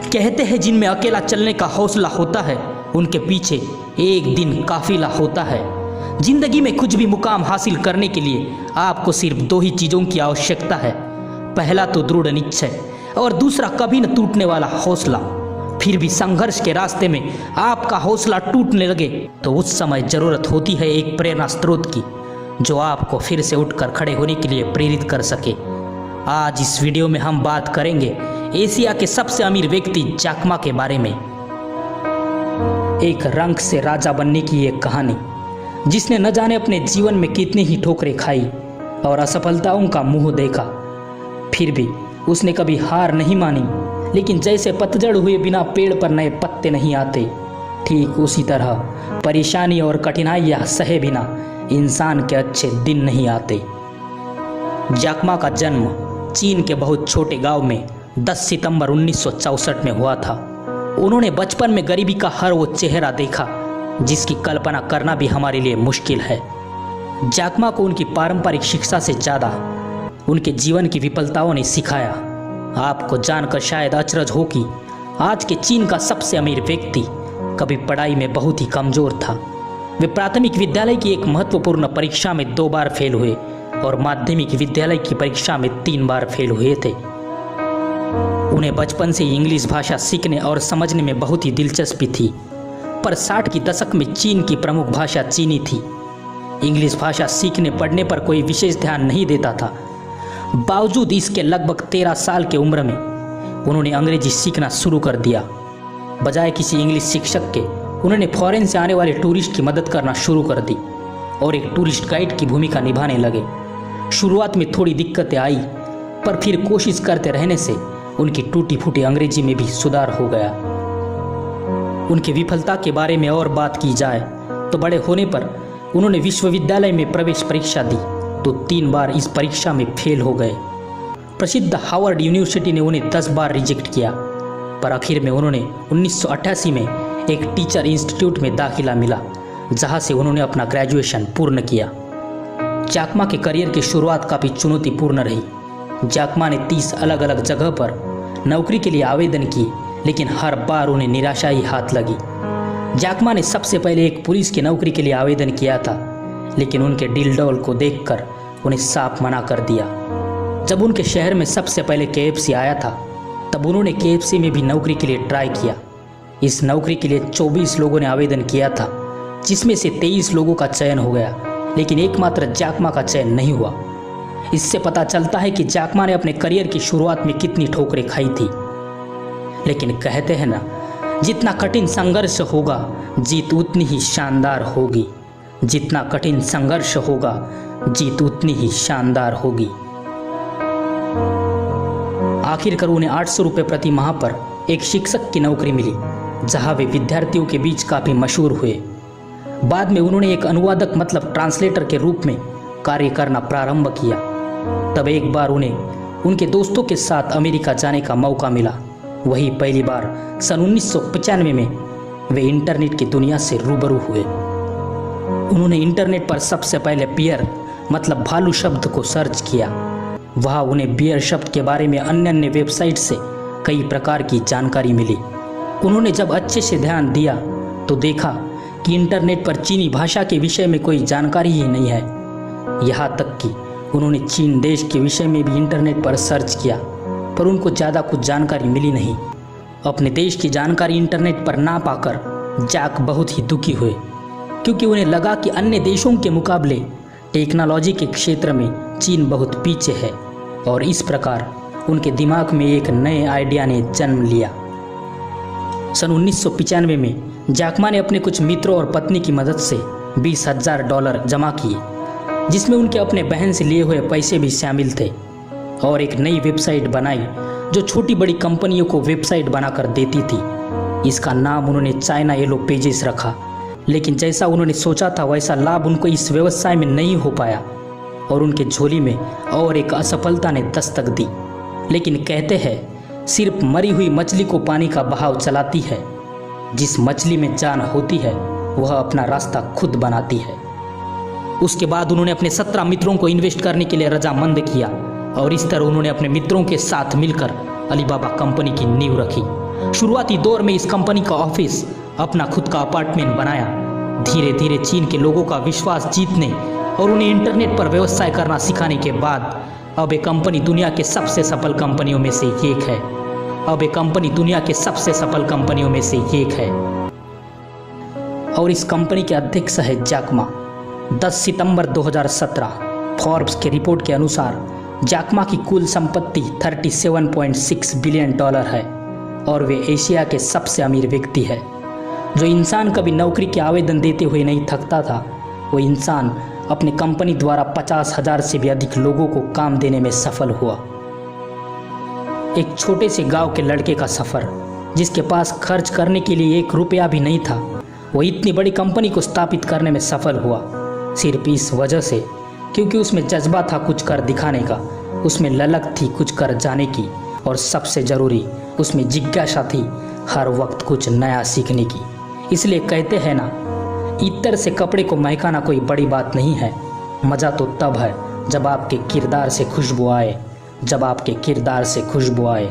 कहते हैं जिनमें अकेला चलने का हौसला होता है उनके पीछे एक दिन काफिला होता है। जिंदगी में कुछ भी मुकाम हासिल करने के लिए आपको सिर्फ दो ही चीजों की आवश्यकता है, पहला तो दृढ़ निश्चय और दूसरा कभी न टूटने वाला हौसला। फिर भी संघर्ष के रास्ते में आपका हौसला टूटने लगे तो उस समय जरूरत होती है एक प्रेरणा स्रोत की, जो आपको फिर से उठकर खड़े होने के लिए प्रेरित कर सके। आज इस वीडियो में हम बात करेंगे एशिया के सबसे अमीर व्यक्ति जैक मा के बारे में। एक रंग से राजा बनने की एक कहानी, जिसने न जाने अपने जीवन में कितनी ही ठोकरें खाई और असफलताओं का मुंह देखा, फिर भी उसने कभी हार नहीं मानी। लेकिन जैसे पतझड़ हुए बिना पेड़ पर नए पत्ते नहीं आते, ठीक उसी तरह परेशानी और कठिनाइयां सहे बिना इंसान के अच्छे दिन नहीं आते। जैक मा का जन्म चीन के बहुत छोटे गांव में 10 सितंबर 1964 में हुआ था। उन्होंने बचपन में गरीबी का हर वो चेहरा देखा जिसकी कल्पना करना भी हमारे लिए मुश्किल है। जैक मा को उनकी पारंपरिक शिक्षा से ज़्यादा उनके जीवन की विफलताओं ने सिखाया। आपको जानकर शायद अचरज हो कि आज के चीन का सबसे अमीर व्यक्ति कभी पढ़ाई में बहुत ही कमज़ोर था। वे प्राथमिक विद्यालय की एक महत्वपूर्ण परीक्षा में 2 बार फेल हुए और माध्यमिक विद्यालय की परीक्षा में 3 बार फेल हुए थे। उन्हें बचपन से ही इंग्लिश भाषा सीखने और समझने में बहुत ही दिलचस्पी थी, पर 60 के दशक में चीन की प्रमुख भाषा चीनी थी। इंग्लिश भाषा सीखने पढ़ने पर कोई विशेष ध्यान नहीं देता था। बावजूद इसके लगभग 13 साल की उम्र में उन्होंने अंग्रेजी सीखना शुरू कर दिया। बजाय किसी इंग्लिश शिक्षक के उन्होंने फॉरेन से आने वाले टूरिस्ट की मदद करना शुरू कर दी और एक टूरिस्ट गाइड की भूमिका निभाने लगे। शुरुआत में थोड़ी दिक्कतें आई, पर फिर कोशिश करते रहने से उनकी टूटी फूटी अंग्रेजी में भी सुधार हो गया। उनकी विफलता के बारे में और बात की जाए तो बड़े होने पर उन्होंने विश्वविद्यालय में प्रवेश परीक्षा दी तो 3 बार इस परीक्षा में फेल हो गए। प्रसिद्ध हार्वर्ड यूनिवर्सिटी ने उन्हें 10 बार रिजेक्ट किया, पर आखिर में उन्होंने 1988 में एक टीचर इंस्टीट्यूट में दाखिला मिला, जहां से उन्होंने अपना ग्रेजुएशन पूर्ण किया। जैक मा के करियर की शुरुआत काफ़ी चुनौतीपूर्ण रही। जैक मा ने 30 अलग अलग जगह पर नौकरी के लिए आवेदन किए, लेकिन हर बार उन्हें निराशा ही हाथ लगी। जैक मा ने सबसे पहले एक पुलिस की नौकरी के लिए आवेदन किया था, लेकिन उनके डिलडॉल को देखकर उन्हें साफ मना कर दिया। जब उनके शहर में सबसे पहले KFC आया था, तब उन्होंने KFC में भी नौकरी के लिए ट्राई किया। इस नौकरी के लिए 24 लोगों ने आवेदन किया था, जिसमें से 23 लोगों का चयन हो गया, लेकिन एकमात्र जैक मा का चयन नहीं हुआ। इससे पता चलता है कि जैक मा ने अपने करियर की शुरुआत में कितनी ठोकरें खाई थी। लेकिन कहते हैं ना, जितना कठिन संघर्ष होगा जीत उतनी ही शानदार होगी। जितना कठिन संघर्ष होगा जीत उतनी ही शानदार होगी। आखिरकार उन्हें 800 रुपये प्रति माह पर एक शिक्षक की नौकरी मिली, जहां वे विद्यार्थियों के बीच काफ़ी मशहूर हुए। बाद में उन्होंने एक अनुवादक मतलब ट्रांसलेटर के रूप में कार्य करना प्रारंभ किया। तब एक बार उन्हें उनके दोस्तों के साथ अमेरिका जाने का मौका मिला। वही पहली बार सन 1995 में वे इंटरनेट की दुनिया से रूबरू हुए। उन्होंने इंटरनेट पर सबसे पहले बियर मतलब भालू शब्द को सर्च किया। वहाँ उन्हें बियर शब्द के बारे में अन्य अन्य वेबसाइट से कई प्रकार की जानकारी मिली। उन्होंने जब अच्छे से ध्यान दिया तो देखा कि इंटरनेट पर चीनी भाषा के विषय में कोई जानकारी ही नहीं है। यहाँ तक कि उन्होंने चीन देश के विषय में भी इंटरनेट पर सर्च किया, पर उनको ज़्यादा कुछ जानकारी मिली नहीं। अपने देश की जानकारी इंटरनेट पर ना पाकर जैक बहुत ही दुखी हुए, क्योंकि उन्हें लगा कि अन्य देशों के मुकाबले टेक्नोलॉजी के क्षेत्र में चीन बहुत पीछे है। और इस प्रकार उनके दिमाग में एक नए आइडिया ने जन्म लिया। सन 1995 में जैक मा ने अपने कुछ मित्रों और पत्नी की मदद से $20,000 जमा किए, जिसमें उनके अपने बहन से लिए हुए पैसे भी शामिल थे, और एक नई वेबसाइट बनाई जो छोटी बड़ी कंपनियों को वेबसाइट बनाकर देती थी। इसका नाम उन्होंने चाइना येलो पेजेस रखा। लेकिन जैसा उन्होंने सोचा था वैसा लाभ उनको इस व्यवसाय में नहीं हो पाया और उनके झोली में और एक असफलता ने दस्तक दी। लेकिन कहते हैं सिर्फ मरी हुई मछली को पानी का बहाव चलाती है। जिस मछली में जान होती है वह अपना रास्ता खुद बनाती है। उसके बाद उन्होंने अपने 17 मित्रों को इन्वेस्ट करने के लिए रजामंद किया और इस तरह उन्होंने अपने मित्रों के साथ मिलकर अलीबाबा कंपनी की नींव रखी। शुरुआती दौर में इस कंपनी का ऑफिस अपना खुद का अपार्टमेंट बनाया। धीरे धीरे चीन के लोगों का विश्वास जीतने और उन्हें इंटरनेट पर व्यवसाय करना सिखाने के बाद अब ये कंपनी दुनिया के सबसे सफल कंपनियों में से एक है। अब ये कंपनी दुनिया के सबसे सफल कंपनियों में से एक है और इस कंपनी के अध्यक्ष है जैक मा। 10 सितंबर 2017 फॉर्ब्स के रिपोर्ट के अनुसार जैक मा की कुल संपत्ति $37.6 बिलियन है और वे एशिया के सबसे अमीर व्यक्ति है। जो इंसान कभी नौकरी के आवेदन देते हुए नहीं थकता था, वो इंसान अपनी कंपनी द्वारा 50,000 से भी अधिक लोगों को काम देने में सफल हुआ। एक छोटे से गांव के लड़के का सफर, जिसके पास खर्च करने के लिए 1 रुपया भी नहीं था, वो इतनी बड़ी कंपनी को स्थापित करने में सफल हुआ। सिर्फ इस वजह से क्योंकि उसमें जज्बा था कुछ कर दिखाने का, उसमें ललक थी कुछ कर जाने की, और सबसे ज़रूरी उसमें जिज्ञासा थी हर वक्त कुछ नया सीखने की। इसलिए कहते हैं ना, इत्र से कपड़े को महकाना कोई बड़ी बात नहीं है। मज़ा तो तब है जब आपके किरदार से खुशबू आए, जब आपके किरदार से खुशबू आए।